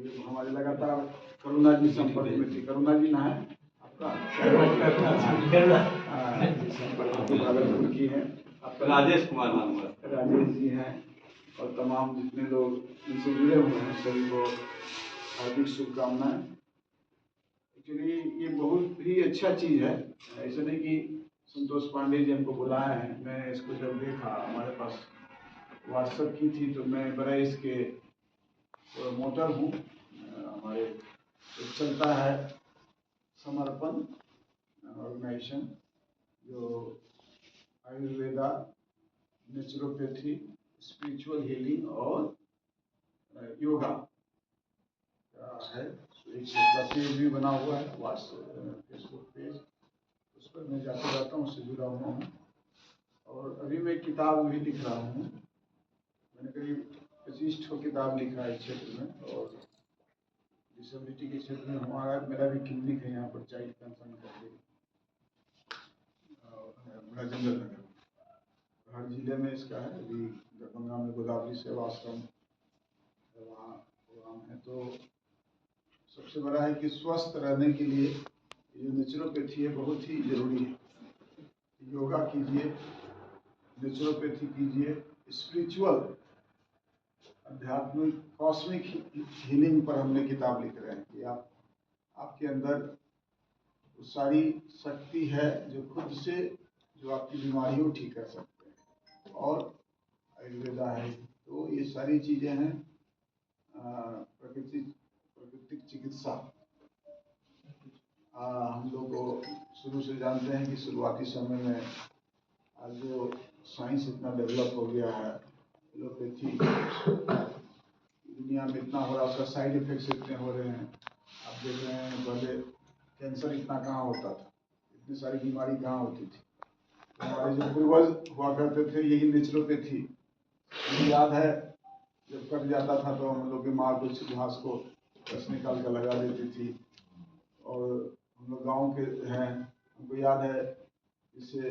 ये हमारे लगातार करुणा जी संपर्क में थी। करुणा जी ना है आपका भागलपुर की है, आपका राजेश कुमार नाम है। राजेश जी हैं और तमाम जितने लोग इनसे जुड़े हुए हैं सभी को हार्दिक शुभकामनाएं। एक्चुअली ये बहुत ही अच्छा चीज़ है, ऐसा नहीं कि संतोष पांडे जी हमको बुलाए हैं। मैं इसको जब देखा, हमारे पास व्हाट्सएप की थी, तो मैं बड़ा इसके प्रमोटर हूँ। हमारे एक चलता है समर्पण ऑर्गेनाइजेशन, जो आयुर्वेदा, नेचुरोपैथी, स्पिरिचुअल हीलिंग और योगा है। एक पेज भी बना हुआ है व्हाट्सएप फेसबुक पेज, उस पर मैं जाते रहता हूँ, उससे जुड़ा हुआ हूँ। और अभी मैं किताब भी लिख रहा हूँ। मैंने करीब 25 ठो किताब लिखा है इस क्षेत्र में, और डिसेबिलिटी के क्षेत्र में हमारा मेरा भी क्लिनिक है यहाँ पर, चाइल्ड कंसर्न करके, बड़ा जंगल नगर, हर जिले में इसका है। अभी दरभंगा में गोदावरी सेवा आश्रम वहाँ प्रोग्राम है। तो सबसे बड़ा है कि स्वस्थ रहने के लिए ये नेचुरोपैथी है, बहुत ही जरूरी है। योगा कीजिए, नेचुरोपैथी कीजिए, स्पिरिचुअल आध्यात्मिक कॉस्मिक हीलिंग पर हमने किताब लिख रहे हैं कि आपके अंदर वो सारी शक्ति है जो खुद से जो आपकी बीमारियों ठीक कर सकते हैं, और आयुर्वेदा है। तो ये सारी चीज़ें हैं प्राकृतिक चिकित्सा। हम लोग को शुरू से जानते हैं कि शुरुआती समय में आज जो साइंस इतना डेवलप हो गया है, एलोपैथी दुनिया में इतना हो रहा है, उसका साइड इफेक्ट्स इतने हो रहे हैं। आप देख रहे हैं पहले कैंसर इतना कहाँ होता था, इतनी सारी बीमारी कहाँ होती थी। तो हमारे जो पूर्वज हुआ करते थे, यही नेचुरोपैथी। मुझे याद है जब कट जाता था तो हम लोग की माँ कुछ घास को रस निकाल कर लगा देती थी। और हम लोग गाँव के हैं, हमको याद है इससे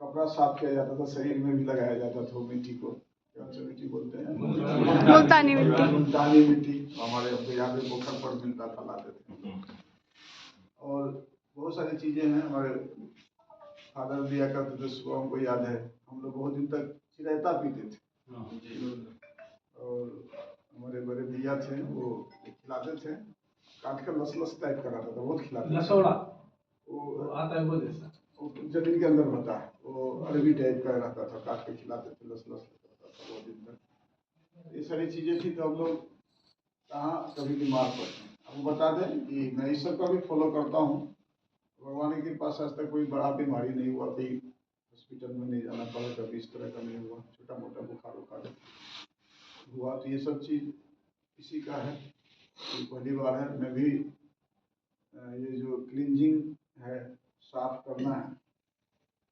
कपड़ा साफ किया जाता था, शरीर में भी लगाया जाता था मिट्टी को। कौन सी मिट्टी बोलते हैं? मुल्तानी मिट्टी। मुल्तानी मिट्टी हमारे हमको याद है पोखर पर मिलता था, लाते थे। और बहुत सारी चीजें हैं हमारे फादर दिया करते थे सुबह, हमको याद है। हम लोग बहुत दिन तक चिरायता पीते थे, और हमारे बड़े भैया थे, वो खिलाते थे, काट कर लस टाइप का रहता था, बहुत खिलाते थे। वो आता है वो जैसा, वो जमीन के अंदर होता है, वो अरबी टाइप का रहता था, काट के खिलाते थे, लस करता था बहुत दिन तक। ये सारी चीजें थी, तो हम लोग कहाँ कभी बीमार पड़ते हैं। आपको बता दें कि मैं इस सब का भी फॉलो करता हूँ। भगवान के पास आज तक कोई बड़ा बीमारी नहीं हुआ, कोई हॉस्पिटल में नहीं जाना पड़ा, कभी इस तरह का नहीं हुआ। छोटा मोटा बुखार हुआ तो ये सब चीज़ इसी का है। तो पहली बार है, मैं भी ये जो क्लींजिंग है, साफ करना है।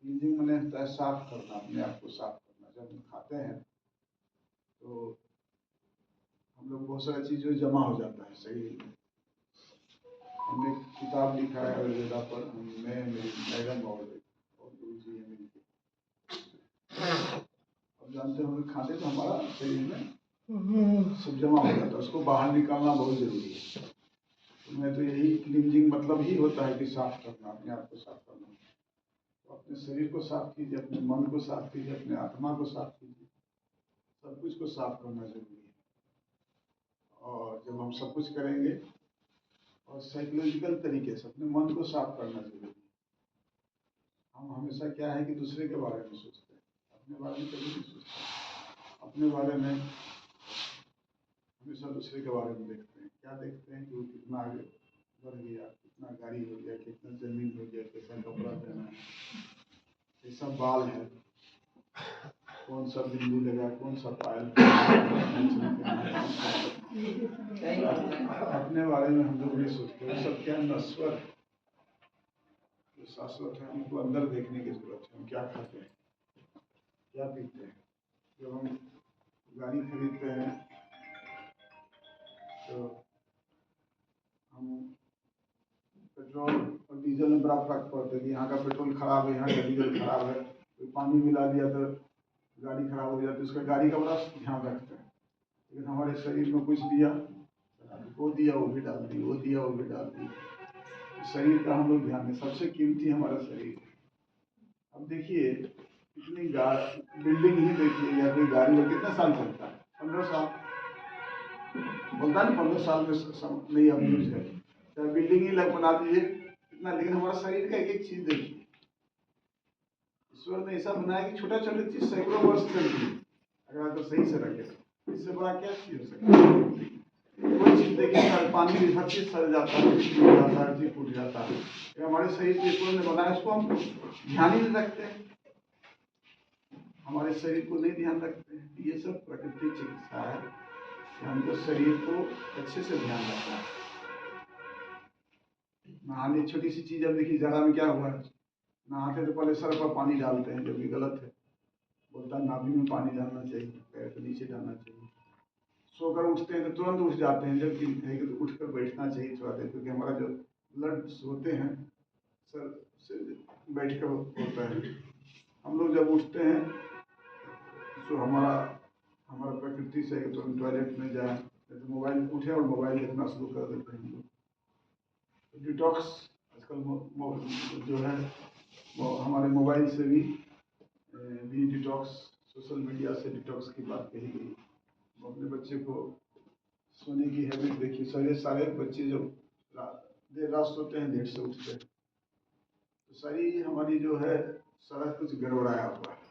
क्लींजिंग मैंने होता है साफ करना, अपने आप को साफ करना। जब हम खाते हैं तो हम लोग बहुत सारी चीज़ें जमा हो जाता है शरीर में। हमने किताब लिखा है आयुर्वेदा पर, मैं, मेरी मैडम और गुरु जी हैं मिलकर। अब जानते होंगे खाते तो हमारा शरीर में सब जमा हो जाता है, उसको बाहर निकालना बहुत जरूरी है। तो मैं तो यही क्लींजिंग मतलब ही होता है कि साफ करना, अपने आप को साफ करना। तो अपने शरीर को साफ कीजिए, अपने मन को साफ कीजिए, अपने आत्मा को साफ कीजिए, सब कुछ को साफ करना जरूरी है। और जब हम सब कुछ करेंगे, और साइकोलॉजिकल तरीके से अपने मन को साफ करना जरूरी है। हम हमेशा क्या है कि दूसरे के बारे में सोचते हैं, अपने बारे में कभी नहीं सोचते। अपने बारे में हमेशा दूसरे के बारे में देखते हैं। क्या देखते हैं कि वो कितना आगे बढ़ गया, कितना गाड़ी हो गया, कितना जमीन हो गया, कैसा कपड़ा पहना है, कैसा बाल है, कौन सा बिंदी लगा, कौन सा पायल, अपने बारे में हम लोग नहीं सोचते। वो सब क्या नश्वर है, जो शाश्वत है उनको अंदर देखने की जरूरत है। हम क्या खाते हैं, क्या पीते हैं। जब हम गाड़ी खरीदते हैं तो हम पेट्रोल और डीजल में बड़ा फर्क पड़ता है कि यहाँ का पेट्रोल खराब है, यहाँ का डीजल खराब है। कोई पानी मिला दिया तो गाड़ी खराब हो जाती है, उसका गाड़ी का बड़ा ध्यान रखते हैं। लेकिन हमारे शरीर में कुछ दिया वो दिया वो भी डाल दी, वो दिया वो भी डाल दी। शरीर का हम लोग ध्यान दें, सबसे कीमती हमारा शरीर है। अब देखिए इतनी बिल्डिंग ही देखिए या कोई गाड़ी में कितना साल चलता है, 15 साल बोलता है ना, 15 साल में नहीं अब यूज है, चाहे बिल्डिंग ही लग बना दीजिए इतना। लेकिन हमारा शरीर का एक एक चीज देखिए, ईश्वर ने ऐसा बनाया कि छोटा छोटा चीज सैकड़ों वर्ष चलती है अगर आप तो सही से रखे। इससे बड़ा क्या चीज हो सकता है? कोई चीज देखिए, पानी भी हर चीज सड़ जाता है, हर चीज टूट जाता है। हमारे शरीर को ईश्वर ने बनाया, इसको हम ध्यान ही नहीं रखते हैं, हमारे शरीर को नहीं ध्यान रखते हैं। ये सब प्रकृति चिकित्सा है कि हमको शरीर को अच्छे से ध्यान रखना है। नहाने छोटी सी चीज, अब देखिए जाड़ा में क्या हुआ है, नहाते तो पहले सर पर पानी डालते हैं, जो कि गलत है। बोलता है नाभि में पानी डालना चाहिए, पैर के नीचे डालना चाहिए। सोकर उठते हैं तो तुरंत उठ जाते हैं, जबकि है कि तो उठकर बैठना चाहिए थोड़ा देर, क्योंकि हमारा जो ब्लड होते हैं सर से बैठ कर होता है। हम लोग जब उठते हैं तो हमारा प्रकृति से तो टॉयलेट में जाए, तो मोबाइल उठे और मोबाइल देखना शुरू कर देते हैं हम लोग। डिटॉक्स आजकल जो है वो हमारे मोबाइल से भी डिटॉक्स, सोशल मीडिया से डिटॉक्स की बात कही गई। अपने बच्चे को सोने की हैबिट देखिए, सारे बच्चे जब देर रात सोते हैं लेट से उठते हैं, तो सारी हमारी जो है सारा कुछ गड़बड़ाया हुआ है।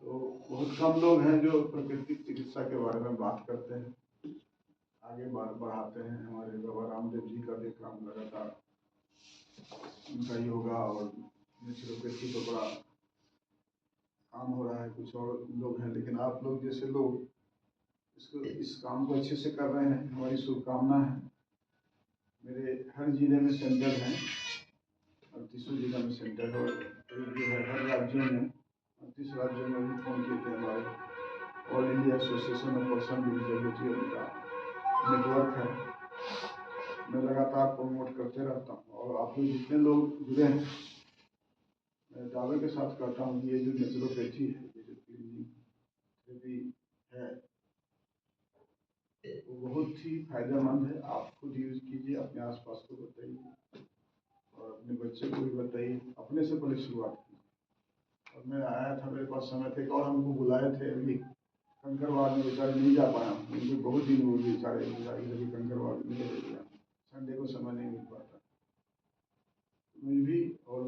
तो बहुत कम लोग हैं जो प्राकृतिक चिकित्सा के बारे में बात करते हैं, आगे बढ़ाते हैं। हमारे बाबा रामदेव जी का देख काम लगातार, उनका योगा और नेचुरोपैथी का बड़ा काम हो रहा है। कुछ और लोग हैं, लेकिन आप लोग जैसे लोग इस काम को अच्छे से कर रहे हैं, हमारी शुभकामना है। मेरे हर जिले में सेंटर हैं, 38 जिला में सेंटर है, और जो है हर राज्यों में 38 राज्यों में भी फोन किए थे। हमारे all India association of person with disability, उनका नेटवर्क है। मैं लगातार प्रमोट करते रहता हूँ, और आप लोग जितने लोग जुड़े हैं, मैं दावे के साथ कहता हूँ कि ये जो नेचुरोपैथी है, ये जो क्लीनिंग थेरेपी है, वो बहुत ही फायदेमंद है। आप खुद यूज कीजिए, अपने आसपास को बताइए और अपने बच्चे को भी बताइए। अपने से पहले शुरुआत कीजिए। और मैं आया था, मेरे पास समय थे और हमको बुलाए थे अभी कंकरवाद में, बेचारे नहीं जा पाया, उनको बहुत दिन हो गए बेचारे अभी कंकरवाद में ले गया, संडे को समय नहीं मिल पाता।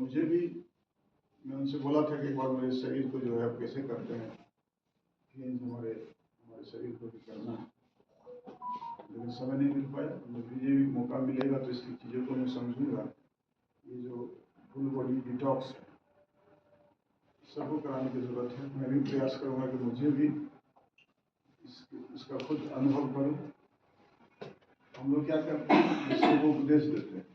मुझे भी मैं उनसे बोला था कि एक बार मेरे शरीर को जो है आप कैसे करते हैं क्लीन, हमारे शरीर को भी करना है, लेकिन समय नहीं मिल पाया। मुझे भी मौका मिलेगा तो इसकी चीज़ों को मैं समझूंगा। ये जो फुल बॉडी डिटॉक्स है, सबको कराने की ज़रूरत है। मैं भी प्रयास करूंगा कि मुझे भी इसका खुद अनुभव करूं। हम लोग क्या करते हैं, दूसरे को उपदेश देते हैं।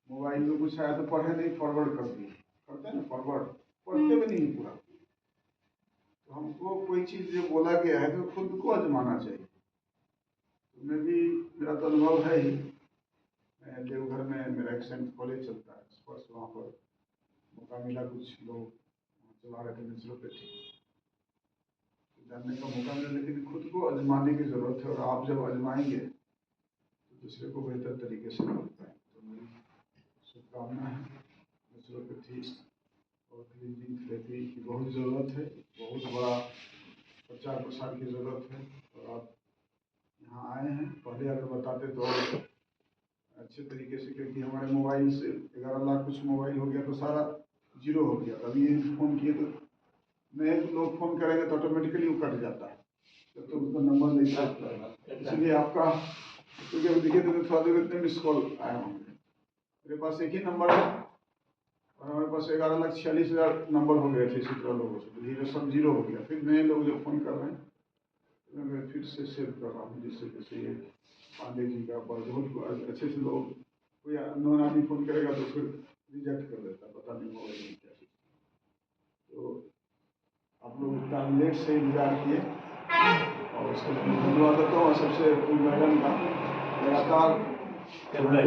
मोबाइल में कुछ आया तो पढ़े नहीं, फॉरवर्ड कर दिए, करते हैं ना फॉरवर्ड, पढ़ते भी नहीं पूरा। तो हमको कोई चीज़ जो बोला गया है तो खुद को आजमाना चाहिए। मेरा तो अनुभव है ही। मैं देवघर में मेरा एक सेंट कॉलेज चलता है, स्पर्श, वहाँ पर मौका मिला, कुछ लोग चला रहे थे नेचुरोपैथी, जानने का मौका मिला। लेकिन खुद को आजमाने की ज़रूरत है, और आप जब आजमाएंगे तो दूसरे को बेहतर तरीके से कर पाएंगे। तो मेरी शुभकामना है। नेचुरोपैथी और क्लीनिंग थेरेपी की बहुत ज़रूरत है, बहुत बड़ा प्रचार प्रसार की ज़रूरत है। और आप यहाँ आए हैं, पहले अगर बताते तो अच्छे तरीके से, क्योंकि हमारे मोबाइल से 11 लाख कुछ मोबाइल हो गया तो सारा जीरो हो गया। अभी फ़ोन किए तो नए लोग फ़ोन करेंगे तो ऑटोमेटिकली वो कट जाता है, जब तो उसका नंबर नहीं सेव रहेगा। इसलिए आपका, क्योंकि अभी देखिए तो थोड़ा देर इतने मिस कॉल आए होंगे। मेरे पास एक ही नंबर है, और हमारे पास 11,46,000 नंबर हो गए थे इसी तरह लोगों से, तो धीरे सब जीरो हो गया। फिर नए लोग जो फ़ोन कर रहे हैं मैं फिर से सेव कर रहा हूँ, जिससे जैसे ये पांडे जी का बहुत अच्छे से लोग, कोई नॉन आदमी फ़ोन करेगा तो फिर रिजेक्ट कर देता, पता नहीं होगा नहीं क्या। तो आप लोग इतना लेट से इंतजार किए, और उसके लिए धन्यवाद देता हूँ। सबसे मैडम का लगातार करुणा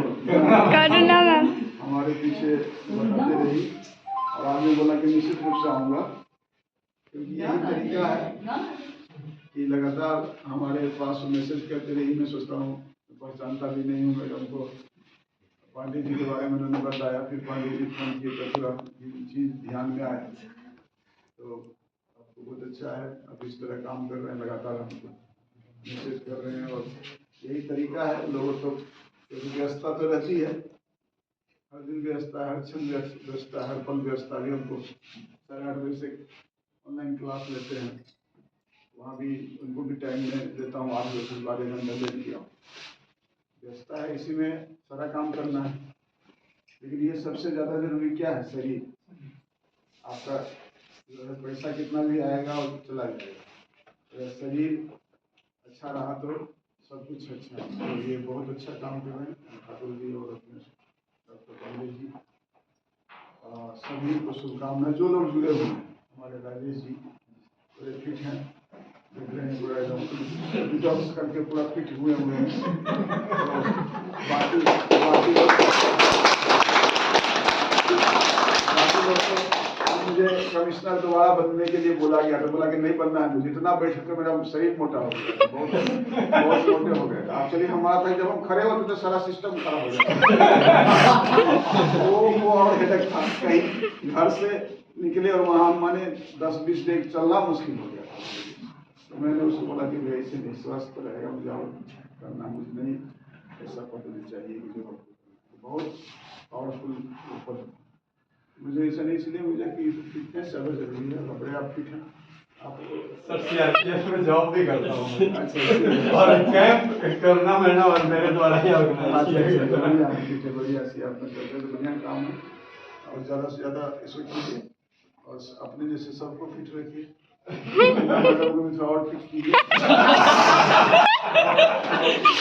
मैम हमारे पीछे बताते रही, और आगे बोला कि निश्चित रूप से आऊँगा, क्योंकि यही तरीका है कि लगातार हमारे पास मैसेज करते रही। मैं सोचता हूँ, पहचानता भी नहीं हूँ मैडम को। पांडे जी के बारे में उन्होंने बताया, फिर पांडे जी फोन किए तो पूरा चीज़ ध्यान में आया। तो आपको बहुत अच्छा है, आप इस तरह काम कर रहे हैं, लगातार हमको मैसेज कर रहे हैं। और यही तरीका है लोगों को, क्योंकि व्यस्तता तो रहती है, हर दिन व्यस्तता, हर क्षण व्यस्तता, हर पल व्यस्तता। भी हमको 8:30 बजे से ऑनलाइन क्लास लेते हैं, वहाँ भी उनको भी टाइम में देता हूँ, 8 बजे से 12 घंटा ले लिया। व्यस्तता है, इसी में सारा काम करना है। लेकिन ये सबसे ज़्यादा जरूरी क्या है? शरीर। आपका जो है पैसा कितना भी आएगा और चला जाएगा, अगर शरीर अच्छा रहा तो सब कुछ अच्छा है। तो ये बहुत अच्छा काम कर रहे हैं ठाकुर जी और अपने डॉक्टर पांडे जी। सभी को शुभकामनाएं। जो लोग जुड़े हुए हैं, हमारे राजेश जी पूरे फिट हैं, देख रहे हैं, पूरा एकदम डिटॉक्स करके पूरा फिट हुए हैं। तो बाकी लोग मुझे कमिश्नर दोबारा बनने के लिए बोला गया, तो बोला कि नहीं बनना है मुझे, इतना बैठ कर मेरा शरीर मोटा हो गया, बहुत मोटे हो गए। एक्चुअली हमारा था जब हम खड़े होते तो सारा सिस्टम खराब हो जाता। वो और हेडेक था, कहीं घर से निकले और वहाँ माने 10-20 डेग चलना मुश्किल हो गया। तो मैंने उसको बोला कि भाई ऐसे नहीं, स्वस्थ रहेगा, मुझे और करना, मुझे नहीं ऐसा पद्धति चाहिए कि जो बहुत पावरफुल पद। मुझे ऐसा नहीं, इसलिए मुझे कि फिटनेस ज़्यादा जरूरी है। कपड़े आप फिट हैं, आप सर CRPF में जॉब भी करता हूँ अच्छा और कैंप करना मैंने और मेरे द्वारा ही ऑर्गेनाइज किया गया था। बढ़िया सी आपने करते तो बढ़िया काम है। और ज़्यादा से ज़्यादा इसको कीजिए और अपने जैसे सबको फिट रखिए। मैडम को भी थोड़ा और फिट कीजिए।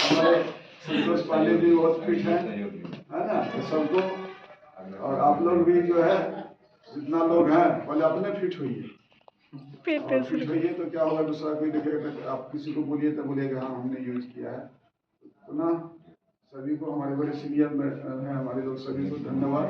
हमारे संतोष पांडे जी बहुत फिट हैं, है ना? तो सबको, और आप लोग भी जो है, जितना लोग हैं, पहले अपने फिट होइए। और फिट होइए तो क्या होगा, दूसरा कोई देखेगा तो आप किसी को बोलिए तो बोलेगा हाँ हमने यूज किया है। तो ना सभी को, हमारे बड़े सीनियर में हैं हमारे लोग, सभी को धन्यवाद।